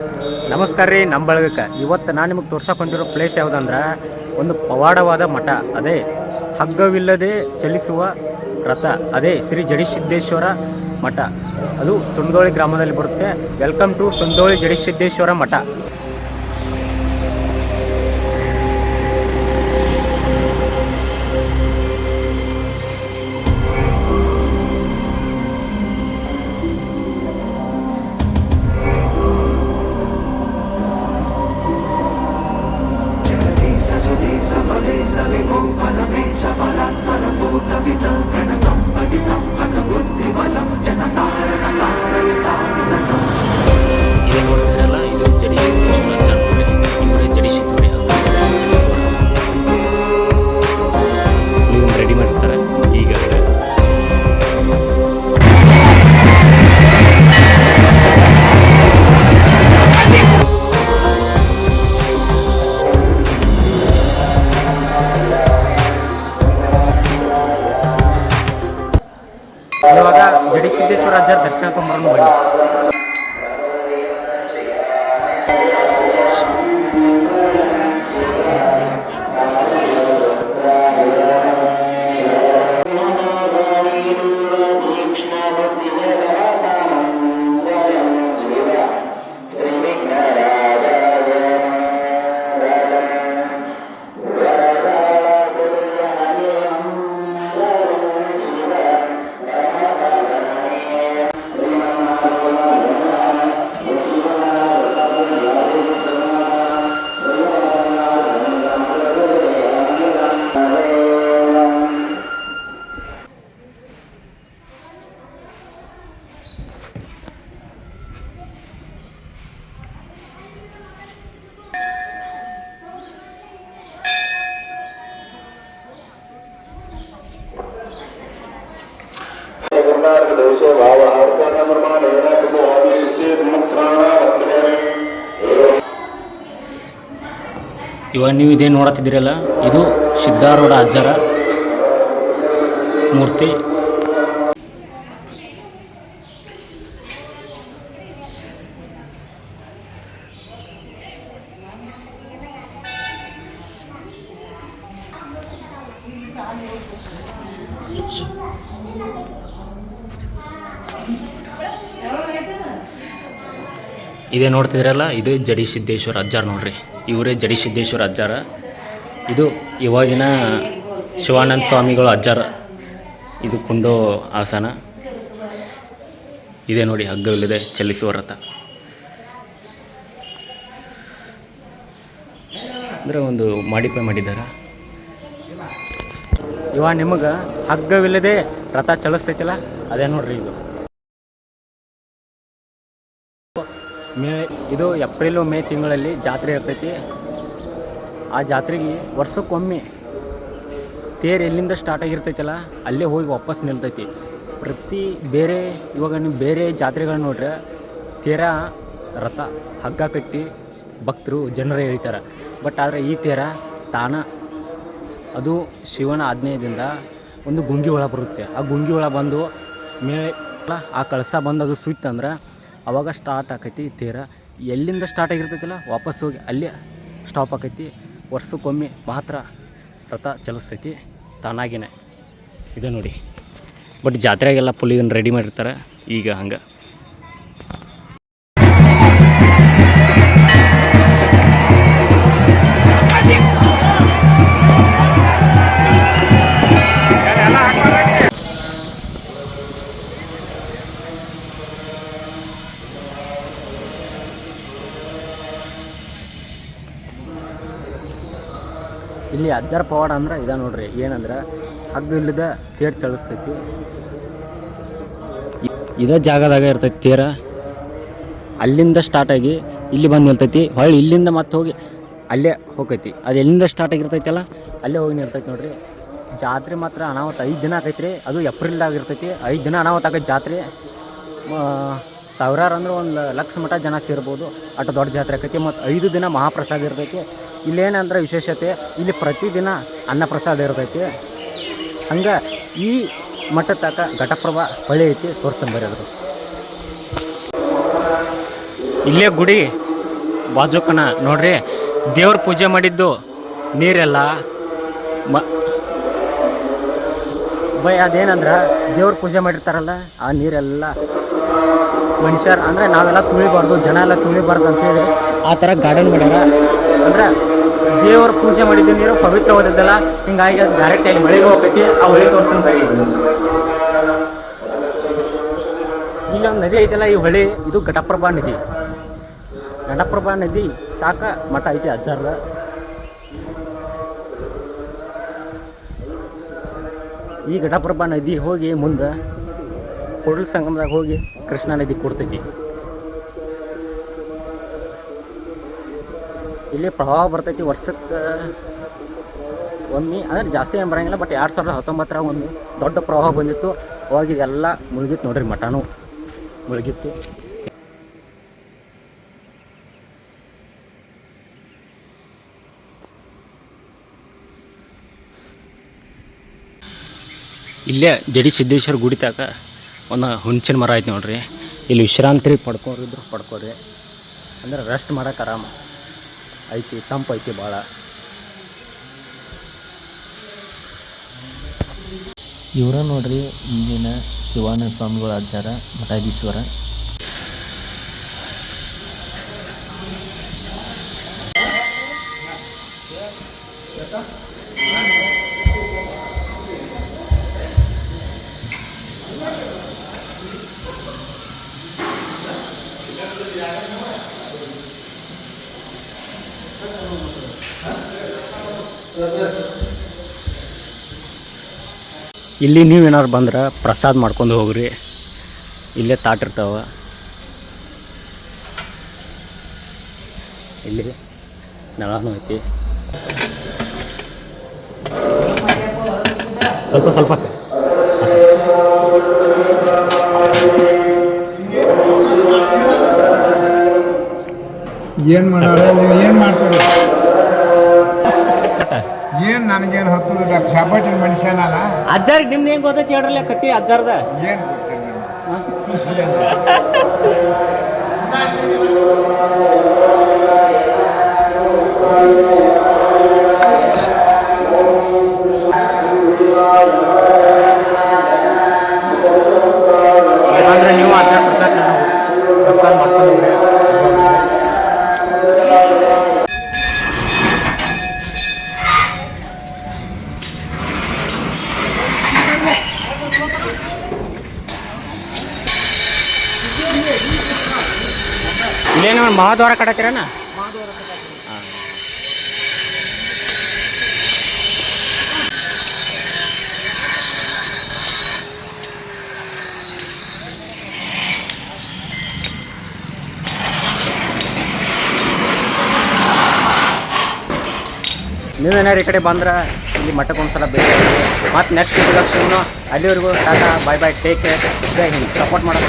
ನಮಸ್ಕಾರ ರೀ. ನಮ್ಮ ಬಳಗಕ್ಕೆ ಇವತ್ತು ನಾನು ನಿಮಗೆ ತೋರ್ಸಕೊಂಡಿರೋ ಪ್ಲೇಸ್ ಯಾವುದಂದ್ರೆ ಒಂದು ಪವಾಡವಾದ ಮಠ. ಅದೇ ಹಗ್ಗವಿಲ್ಲದೆ ಚಲಿಸುವ ರಥ, ಅದೇ ಶ್ರೀ ಜಡಿಸಿದ್ದೇಶ್ವರ ಮಠ. ಅದು ಸುಂದೋಳಿ ಗ್ರಾಮದಲ್ಲಿ ಬರುತ್ತೆ. ವೆಲ್ಕಮ್ ಟು ಸುಂದೋಳಿ ಜಡಿಸಿದ್ದೇಶ್ವರ ಮಠ. ಇವಾಗ ಜಡಿಸಿದ್ದೇಶ್ವರ ಅಜ್ಜರ ದರ್ಶನ ತೊಗೊಂಬರೋಣ ಬನ್ನಿ. ಇವಾಗ ನೀವು ಇದೇನು ನೋಡತ್ತಿದ್ದೀರಲ್ಲ, ಇದು ಸಿದ್ಧಾರೂಢ ಅಜ್ಜರ ಮೂರ್ತಿ. ಇದೇ ನೋಡ್ತಿದ್ರಲ್ಲ, ಇದು ಜಡಿಸಿದ್ದೇಶ್ವರ ಅಜ್ಜಾರ ನೋಡ್ರಿ. ಇವರೇ ಜಡಿಸಿದ್ದೇಶ್ವರ ಅಜ್ಜಾರ. ಇದು ಇವಾಗಿನ ಶಿವಾನಂದ ಸ್ವಾಮಿಗಳು ಅಜ್ಜಾರ. ಇದು ಕುಂಡೋ ಆಸನ. ಇದೇ ನೋಡಿ ಹಗ್ಗವಿಲ್ಲದೆ ಚಲಿಸುವ ರಥ. ಅಂದರೆ ಒಂದು ಮಾಡಿಫೈ ಮಾಡಿದ್ದಾರೆ. ಇವಾಗ ನಿಮಗೆ ಹಗ್ಗವಿಲ್ಲದೆ ರಥ ಚಲಿಸ್ತೈತಿಲ್ಲ, ಅದೇ ನೋಡ್ರಿ. ಇದು ಏಪ್ರಿಲು ಮೇ ತಿಂಗಳಲ್ಲಿ ಜಾತ್ರೆ ಇರ್ತೈತಿ. ಆ ಜಾತ್ರೆಗೆ ವರ್ಷಕ್ಕೊಮ್ಮೆ ತೇರು ಎಲ್ಲಿಂದ ಸ್ಟಾರ್ಟ್ ಆಗಿರ್ತೈತಲ್ಲ ಅಲ್ಲೇ ಹೋಗಿ ವಾಪಸ್ ನಿಲ್ತೈತಿ. ಇವಾಗ ನೀವು ಬೇರೆ ಜಾತ್ರೆಗಳನ್ನ ನೋಡ್ರೆ ತೇರ ರಥ ಹಗ್ಗ ಕಟ್ಟಿ ಭಕ್ತರು ಜನರೇ ಹೇಳ್ತಾರೆ. ಬಟ್ ಆದರೆ ಈ ತೇರ ತಾನ ಅದು ಶಿವನ ಆಜ್ಞೆಯಿಂದ ಒಂದು ಗುಂಗಿ ಒಳ ಬರುತ್ತೆ. ಆ ಗುಂಗಿ ಒಳ ಬಂದು ಆ ಕಳಸ ಬಂದು ಅದು ಸುತ್ತಂದ್ರೆ ಅವಾಗ ಸ್ಟಾರ್ಟ್ ಆಕೈತಿ ತೇರ. ಎಲ್ಲಿಂದ ಸ್ಟಾರ್ಟ್ ಆಗಿರ್ತೈತಿಲ್ಲ ವಾಪಸ್ ಹೋಗಿ ಅಲ್ಲೇ ಸ್ಟಾಪ್ ಆಕೈತಿ. ವರ್ಷಕ್ಕೊಮ್ಮೆ ಮಾತ್ರ ರಥ ಚಲಿಸ್ತೈತಿ ತಾನಾಗಿನೇ. ಇದೆ ನೋಡಿ. ಬಟ್ ಜಾತ್ರೆಗೆಲ್ಲ ಫುಲ್ ಇದನ್ನು ರೆಡಿ ಮಾಡಿರ್ತಾರೆ ಈಗ ಹಂಗೆ. ಇಲ್ಲಿ ಅಜ್ಜರ ಪವಾಡ ಅಂದ್ರೆ ಇದ ನೋಡ್ರಿ. ಏನಂದ್ರೆ ಹಗ್ಗ ಇಲ್ಲದ ತೇರು ಚಲಿಸ್ತೈತಿ. ಇದೇ ಜಾಗದಾಗ ಇರ್ತೈತಿ ತೇರ. ಅಲ್ಲಿಂದ ಸ್ಟಾರ್ಟ್ ಆಗಿ ಇಲ್ಲಿ ಬಂದು ನಿಲ್ತೈತಿ. ಹೊಳ್ಳಿ ಇಲ್ಲಿಂದ ಮತ್ತೆ ಹೋಗಿ ಅಲ್ಲೇ ಹೋಗೈತಿ. ಅದು ಎಲ್ಲಿಂದ ಸ್ಟಾರ್ಟ್ ಆಗಿರ್ತೈತಲ್ಲ ಅಲ್ಲೇ ಹೋಗಿ ನಿಲ್ತೈತಿ ನೋಡ್ರಿ. ಜಾತ್ರೆ ಮಾತ್ರ ಅನಾಹುತ 5 ದಿನ ಆಕೈತಿ ರೀ. ಅದು ಏಪ್ರಿಲ್ದಾಗ ಇರ್ತೈತಿ. 5 ದಿನ ಅನಾಹುತ ಆಗೈತಿ ಜಾತ್ರೆ. ಸಾವಿರಾರು ಅಂದ್ರೆ 1 ಲಕ್ಷ ಮಟ್ಟ ಜನ ಸೇರ್ಬೋದು. ಅಷ್ಟು ದೊಡ್ಡ ಜಾತ್ರೆ ಆಕೈತಿ. ಮತ್ತು 5 ದಿನ ಮಹಾಪ್ರಸಾದ ಇರ್ತೈತಿ. ಇಲ್ಲೇನಂದ್ರೆ ವಿಶೇಷತೆ, ಇಲ್ಲಿ ಪ್ರತಿದಿನ ಅನ್ನಪ್ರಸಾದ ಇರ್ತೈತಿ. ಹಂಗೆ ಈ ಮಠದ ತಕ ಘಟಪ್ರಭಾ ಹೊಳೆ ಐತಿ, ತೋರಿಸ್ತಾನೆ ಬರ್ರಿ. ಅದ್ರ ಇಲ್ಲೇ ಗುಡಿ ಬಾಜುಕನ ನೋಡ್ರಿ ದೇವ್ರ ಪೂಜೆ ಮಾಡಿದ್ದು ನೀರೆಲ್ಲ ಬೈ ಅದೇನಂದ್ರೆ ದೇವ್ರ ಪೂಜೆ ಮಾಡಿರ್ತಾರಲ್ಲ ಆ ನೀರೆಲ್ಲ ಮನುಷ್ಯರು ಅಂದರೆ ನಾವೆಲ್ಲ ತುಳಿಬಾರ್ದು, ಜನ ಎಲ್ಲ ತುಳಿಬಾರ್ದು ಅಂತೇಳಿ ಆ ಥರ ಗಾರ್ಡನ್ ಮಾಡ್ಯಾರ. ಅಂದ್ರೆ ದೇವ್ರ ಪೂಜೆ ಮಾಡಿದ್ದು ನೀರು ಪವಿತ್ರವಾದದ್ದಲ್ಲ, ಹಿಂಗಾಗಿ ಅದು ಡೈರೆಕ್ಟ್ ಅಲ್ಲಿ ಹೊಳಿಗೆ ಹೋಗ್ತೈತಿ. ಆ ಹೊಳಿ ತೋರಿಸ್ತಾನೆ ಬರೀ. ಇಲ್ಲೊಂದು ನದಿ ಐತಲ್ಲ, ಈ ಹೊಳಿ ಇದು ಘಟಪ್ರಭಾ ನದಿ. ಘಟಪ್ರಭಾ ನದಿ ತಾಕ ಮಠ ಐತಿ ಅಜ್ಜಾರ್ದ. ಈ ಘಟಪ್ರಭಾ ನದಿ ಹೋಗಿ ಮುಂದೆ ಕೂಡಲ ಸಂಗಮದಾಗ ಹೋಗಿ ಕೃಷ್ಣಾ ನದಿ ಕೊಡ್ತೈತಿ. ಇಲ್ಲಿ ಪ್ರವಾಹ ಬರ್ತೈತಿ ವರ್ಷಕ್ಕೆ ಒಮ್ಮೆ, ಅಂದ್ರೆ ಜಾಸ್ತಿ ಏನು ಬರೋಂಗಿಲ್ಲ. ಬಟ್ 2019 ಒಮ್ಮೆ ದೊಡ್ಡ ಪ್ರವಾಹ ಬಂದಿತ್ತು. ಅವಾಗ ಇದೆಲ್ಲ ಮುಳುಗಿತ್ತು ನೋಡ್ರಿ, ಮಠನೂ ಮುಳುಗಿತ್ತು. ಇಲ್ಲೇ ಜಡಿ ಸಿದ್ದೇಶ್ವರ ಗುಡಿ ತಾಕ ಒಂದು ಹುಂಚಿನ ಮರ ಐತೆ ನೋಡ್ರಿ. ಇಲ್ಲಿ ವಿಶ್ರಾಂತಿ ಪಡ್ಕೊಂಡಿದ್ರು ಪಡ್ಕೊರಿ, ಅಂದ್ರೆ ರೆಸ್ಟ್ ಮಾಡೋಕೆ ಆರಾಮ ಐತಿ, ತಂಪು ಐತಿ ಭಾಳ. ಇವರ ನೋಡ್ರಿ ಇಂದಿನ ಶಿವಾನಂದ ಸ್ವಾಮಿಗಳ ಅಜ್ಜಾರ ಮಠಾಧೀಶ್ವರ. ಇಲ್ಲಿ ನೀವೇನಾದ್ರು ಬಂದ್ರೆ ಪ್ರಸಾದ ಮಾಡ್ಕೊಂಡು ಹೋಗ್ರಿ, ಇಲ್ಲೇ ತಾಟಿರ್ತಾವ. ಇಲ್ಲಿ ನಳನೂ ಐತಿ. ಸ್ವಲ್ಪ ಸ್ವಲ್ಪ ಏನು ಮಾಡೋರು, ನೀವು ಏನು ಮಾಡ್ತೀರಿ? ಏನು ನನಗೇನು ಹತ್ತುದಿಲ್ಲ, ಹೆಬ್ಬಟ್ಟಿನ ಮನುಷ್ಯನಲ್ಲ. ಅಜ್ಜಾರಿಗೆ ನಿಮ್ದು ಏನು ಗೊತ್ತೈತಿ ಹೇಳ್ರಲ್ಲ ಕತ್ತಿ ಅಜ್ಜಾರ್ದ? ಏನು ಗೊತ್ತಿಲ್ಲ. ಯಾಕಂದ್ರೆ ನೀವು ಅಜ್ಜ ಪ್ರಸಾದ ಮಾಡ್ಕೊಂಡು ಹೋಗ್ರಿ. ಇಲ್ಲೇನು ಮಹಾದ್ವಾರ ಕಟ್ಟತ್ತೀರಣ್ಣ? ನೀವೇನಾರು ಈ ಕಡೆ ಬಂದ್ರೆ ಇಲ್ಲಿ ಮಠಕ್ಕೆ ಒಂದ್ಸಲ ಭೇಟಿ ಮತ್ತು ನೆಕ್ಸ್ಟ್ ಇಂಟ್ರೊಡಕ್ಷನ್ನು. ಅಲ್ಲಿವರೆಗೂ ಟಾಟಾ, ಬಾಯ್ ಬಾಯ್, ಟೇಕ್ ಕೇರ್, ಜೈ ಹಿಂದ್. ಸಪೋರ್ಟ್ ಮಾಡೋದು